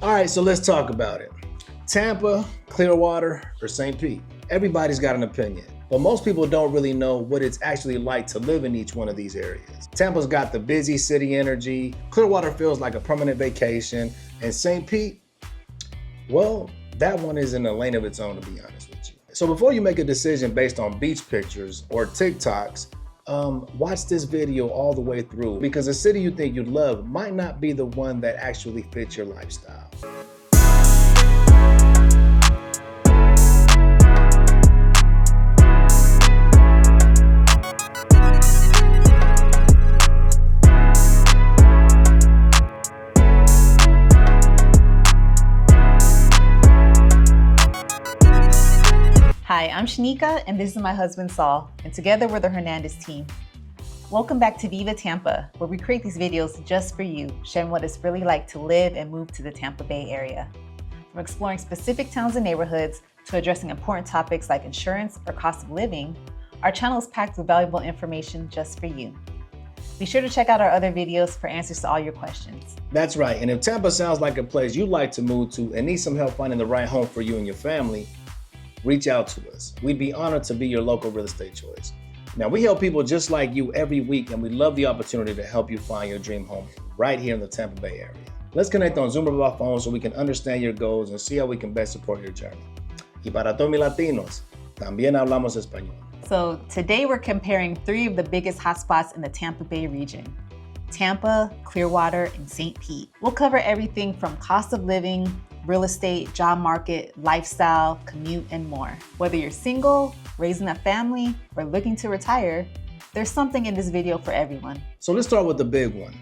All right, so let's talk about it. Tampa, Clearwater, or St. Pete? Everybody's got an opinion, but most people don't really know what it's actually like to live in each one of these areas. Tampa's got the busy city energy, Clearwater feels like a permanent vacation, and St. Pete, well, that one is in a lane of its own, to be honest with you. So before you make a decision based on beach pictures or TikToks, watch this video all the way through, because the city you think you'd love might not be the one that actually fits your lifestyle. Hi, I'm Shanika, and this is my husband Saul, and together we're the Hernandez team. Welcome back to Viva Tampa, where we create these videos just for you, sharing what it's really like to live and move to the Tampa Bay area. From exploring specific towns and neighborhoods to addressing important topics like insurance or cost of living, our channel is packed with valuable information just for you. Be sure to check out our other videos for answers to all your questions. That's right, and if Tampa sounds like a place you'd like to move to and need some help finding the right home for you and your family, reach out to us. We'd be honored to be your local real estate choice. Now, we help people just like you every week, and we love the opportunity to help you find your dream home right here in the Tampa Bay area. Let's connect on Zoom or by phone so we can understand your goals and see how we can best support your journey. Y para todos mis latinos, también hablamos español. So today we're comparing 3 of the biggest hotspots in the Tampa Bay region: Tampa, Clearwater, and St. Pete. We'll cover everything from cost of living, real estate, job market, lifestyle, commute, and more. Whether you're single, raising a family, or looking to retire, there's something in this video for everyone. So let's start with the big one,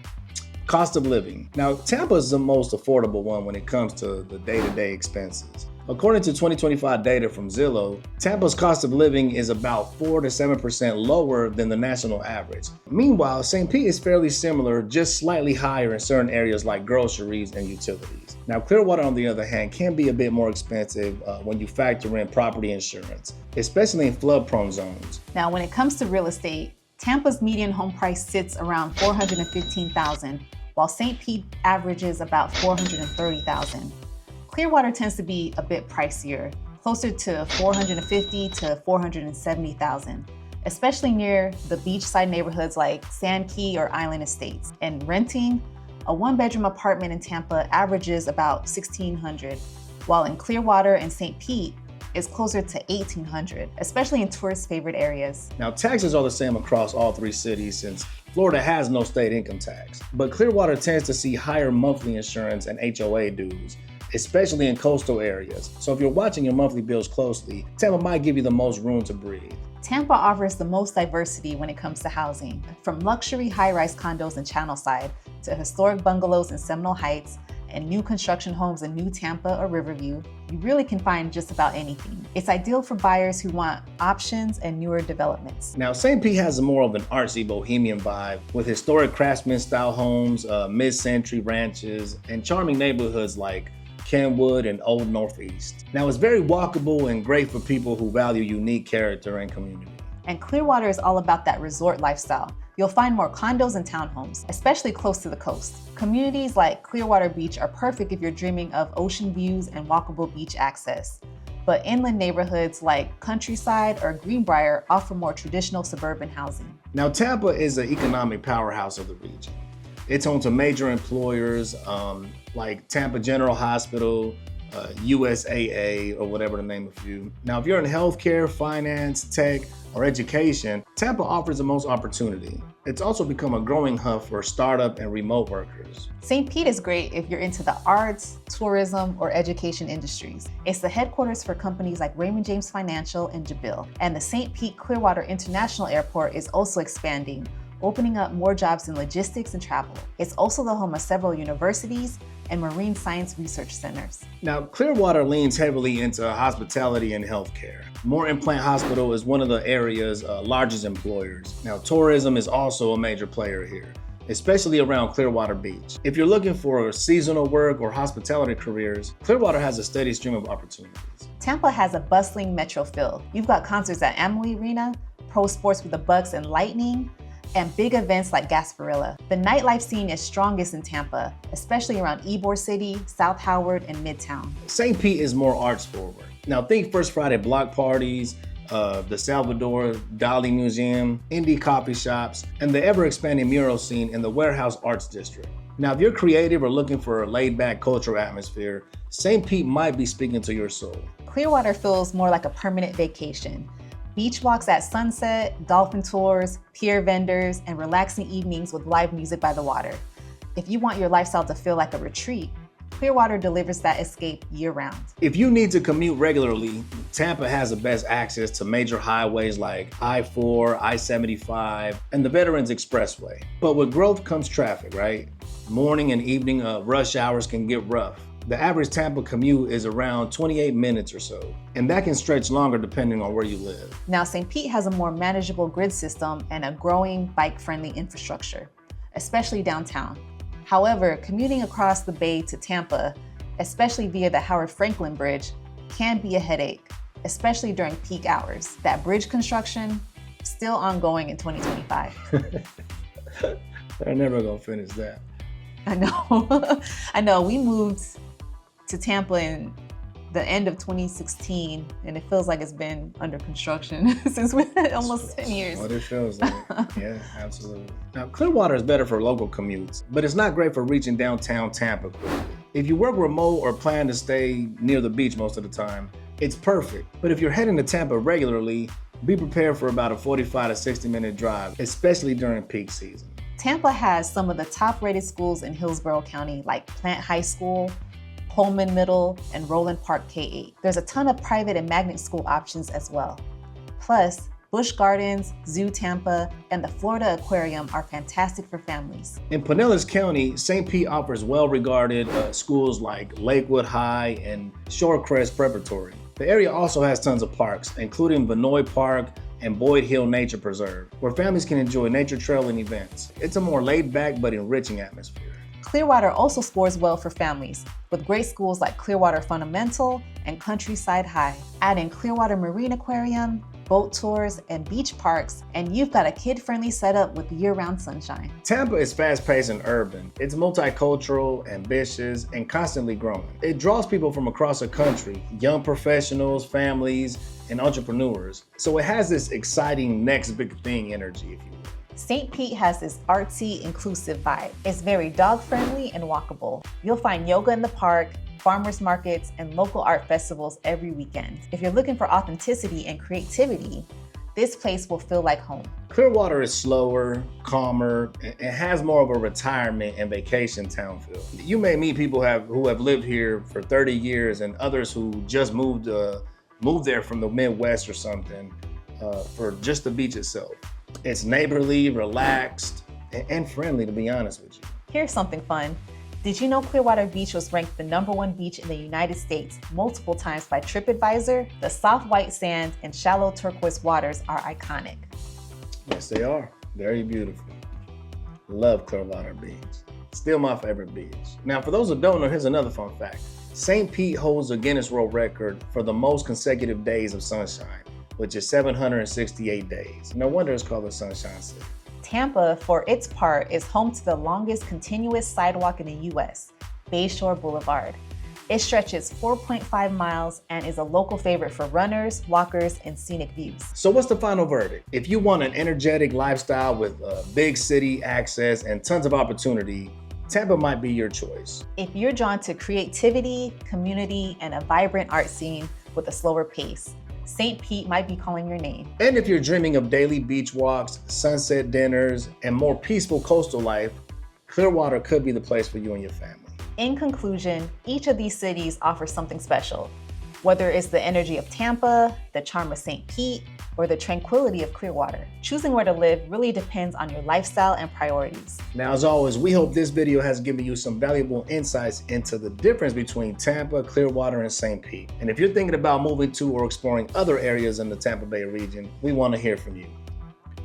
cost of living. Now, Tampa is the most affordable one when it comes to the day-to-day expenses. According to 2025 data from Zillow, Tampa's cost of living is about 4 to 7% lower than the national average. Meanwhile, St. Pete is fairly similar, just slightly higher in certain areas like groceries and utilities. Now, Clearwater, on the other hand, can be a bit more expensive when you factor in property insurance, especially in flood-prone zones. Now, when it comes to real estate, Tampa's median home price sits around $415,000, while St. Pete averages about $430,000. Clearwater tends to be a bit pricier, closer to $450,000 to $470,000, especially near the beachside neighborhoods like Sand Key or Island Estates. And renting, a 1-bedroom apartment in Tampa averages about $1,600, while in Clearwater and St. Pete, it's closer to $1,800, especially in tourist favorite areas. Now, taxes are the same across all 3 cities since Florida has no state income tax, but Clearwater tends to see higher monthly insurance and HOA dues, especially in coastal areas. So if you're watching your monthly bills closely, Tampa might give you the most room to breathe. Tampa offers the most diversity when it comes to housing, from luxury high-rise condos in Channelside to historic bungalows in Seminole Heights and new construction homes in New Tampa or Riverview. You really can find just about anything. It's ideal for buyers who want options and newer developments. Now, St. Pete has more of an artsy bohemian vibe with historic craftsman-style homes, mid-century ranches, and charming neighborhoods like Kenwood and Old Northeast. Now, it's very walkable and great for people who value unique character and community. And Clearwater is all about that resort lifestyle. You'll find more condos and townhomes, especially close to the coast. Communities like Clearwater Beach are perfect if you're dreaming of ocean views and walkable beach access. But inland neighborhoods like Countryside or Greenbrier offer more traditional suburban housing. Now, Tampa is an economic powerhouse of the region. It's home to major employers like Tampa General Hospital, USAA, or whatever to name a few. Now, if you're in healthcare, finance, tech, or education, Tampa offers the most opportunity. It's also become a growing hub for startup and remote workers. St. Pete is great if you're into the arts, tourism, or education industries. It's the headquarters for companies like Raymond James Financial and Jabil. And the St. Pete Clearwater International Airport is also expanding, opening up more jobs in logistics and travel. It's also the home of several universities and marine science research centers. Now, Clearwater leans heavily into hospitality and healthcare. Moore Implant Hospital is one of the area's largest employers. Now, tourism is also a major player here, especially around Clearwater Beach. If you're looking for seasonal work or hospitality careers, Clearwater has a steady stream of opportunities. Tampa has a bustling metro feel. You've got concerts at Amalie Arena, pro sports with the Bucks and Lightning, and big events like Gasparilla. The nightlife scene is strongest in Tampa, especially around Ybor City, South Howard, and Midtown. St. Pete is more arts forward. Now think First Friday block parties, the Salvador Dali Museum, indie coffee shops, and the ever-expanding mural scene in the Warehouse Arts District. Now, if you're creative or looking for a laid-back cultural atmosphere, St. Pete might be speaking to your soul. Clearwater feels more like a permanent vacation. Beach walks at sunset, dolphin tours, pier vendors, and relaxing evenings with live music by the water. If you want your lifestyle to feel like a retreat, Clearwater delivers that escape year-round. If you need to commute regularly, Tampa has the best access to major highways like I-4, I-75, and the Veterans Expressway. But with growth comes traffic, right? Morning and evening rush hours can get rough. The average Tampa commute is around 28 minutes or so, and that can stretch longer depending on where you live. Now, St. Pete has a more manageable grid system and a growing bike-friendly infrastructure, especially downtown. However, commuting across the bay to Tampa, especially via the Howard Franklin Bridge, can be a headache, especially during peak hours. That bridge construction, still ongoing in 2025. They're never gonna finish that. I know. I know. We moved to Tampa in the end of 2016, and it feels like it's been under construction since almost 10 years. What it feels like. Yeah, absolutely. Now, Clearwater is better for local commutes, but it's not great for reaching downtown Tampa quickly. If you work remote or plan to stay near the beach most of the time, it's perfect. But if you're heading to Tampa regularly, be prepared for about a 45 to 60-minute drive, especially during peak season. Tampa has some of the top-rated schools in Hillsborough County, like Plant High School, Pullman Middle, and Roland Park K-8. There's a ton of private and magnet school options as well. Plus, Busch Gardens, Zoo Tampa, and the Florida Aquarium are fantastic for families. In Pinellas County, St. Pete offers well-regarded schools like Lakewood High and Shorecrest Preparatory. The area also has tons of parks, including Vinoy Park and Boyd Hill Nature Preserve, where families can enjoy nature trailing events. It's a more laid-back but enriching atmosphere. Clearwater also scores well for families, with great schools like Clearwater Fundamental and Countryside High. Add in Clearwater Marine Aquarium, boat tours, and beach parks, and you've got a kid-friendly setup with year-round sunshine. Tampa is fast-paced and urban. It's multicultural, ambitious, and constantly growing. It draws people from across the country, young professionals, families, and entrepreneurs. So it has this exciting next big thing energy, if you will. St. Pete has this artsy, inclusive vibe. It's very dog-friendly and walkable. You'll find yoga in the park, farmers markets, and local art festivals every weekend. If you're looking for authenticity and creativity, this place will feel like home. Clearwater is slower, calmer, and has more of a retirement and vacation town feel. You may meet people who have lived here for 30 years and others who just moved there from the Midwest or something for just the beach itself. It's neighborly, relaxed, and friendly, to be honest with you. Here's something fun. Did you know Clearwater Beach was ranked the #1 beach in the United States multiple times by TripAdvisor? The soft white sand and shallow turquoise waters are iconic. Yes, they are. Very beautiful. Love Clearwater Beach. Still my favorite beach. Now, for those who don't know, here's another fun fact. St. Pete holds the Guinness World Record for the most consecutive days of sunshine, which is 768 days. No wonder it's called the Sunshine City. Tampa, for its part, is home to the longest continuous sidewalk in the U.S., Bayshore Boulevard. It stretches 4.5 miles and is a local favorite for runners, walkers, and scenic views. So what's the final verdict? If you want an energetic lifestyle with big city access and tons of opportunity, Tampa might be your choice. If you're drawn to creativity, community, and a vibrant art scene with a slower pace, St. Pete might be calling your name. And if you're dreaming of daily beach walks, sunset dinners, and more peaceful coastal life, Clearwater could be the place for you and your family. In conclusion, each of these cities offers something special. Whether it's the energy of Tampa, the charm of St. Pete, or the tranquility of Clearwater, choosing where to live really depends on your lifestyle and priorities. Now, as always, we hope this video has given you some valuable insights into the difference between Tampa, Clearwater, and St. Pete. And if you're thinking about moving to or exploring other areas in the Tampa Bay region, we want to hear from you.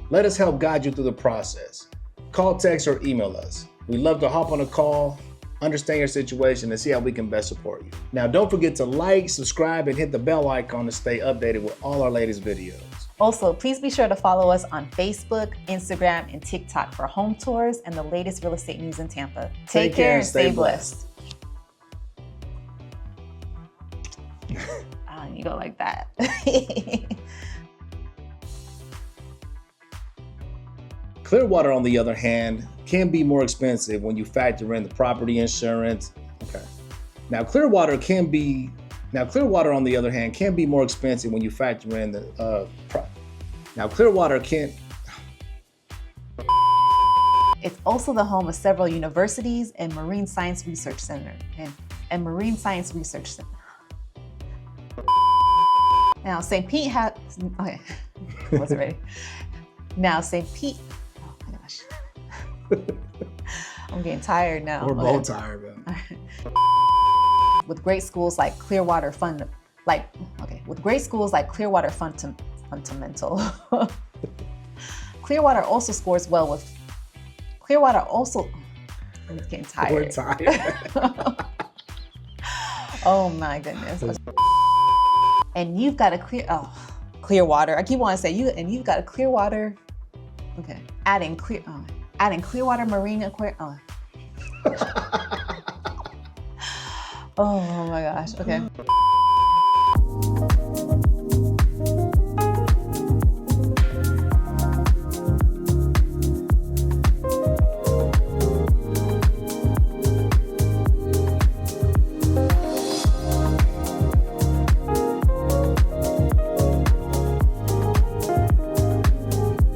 Let us help guide you through the process. Call, text, or email us. We'd love to hop on a call, understand your situation, and see how we can best support you. Now, don't forget to like, subscribe, and hit the bell icon to stay updated with all our latest videos. Also, please be sure to follow us on Facebook, Instagram, and TikTok for home tours and the latest real estate news in Tampa. Take care and stay blessed. You go like that. Clearwater, on the other hand, can be more expensive when you factor in the property insurance. Okay. Now Clearwater, on the other hand, can be more expensive when you factor in the Now Clearwater can. It's also the home of several universities and marine science research center and marine science research center. Now St. Pete has. Okay, wasn't ready. Now St. Pete. Oh my gosh. I'm getting tired now. We're both tired, man. With great schools like Clearwater fundamental. Clearwater also scores well with. I'm getting tired. We're tired. Oh my goodness. And you've got a Clearwater. I keep wanting to say you, and you've got a Clearwater. Okay. Adding Clearwater Marine Aquarium. Oh my gosh. Okay.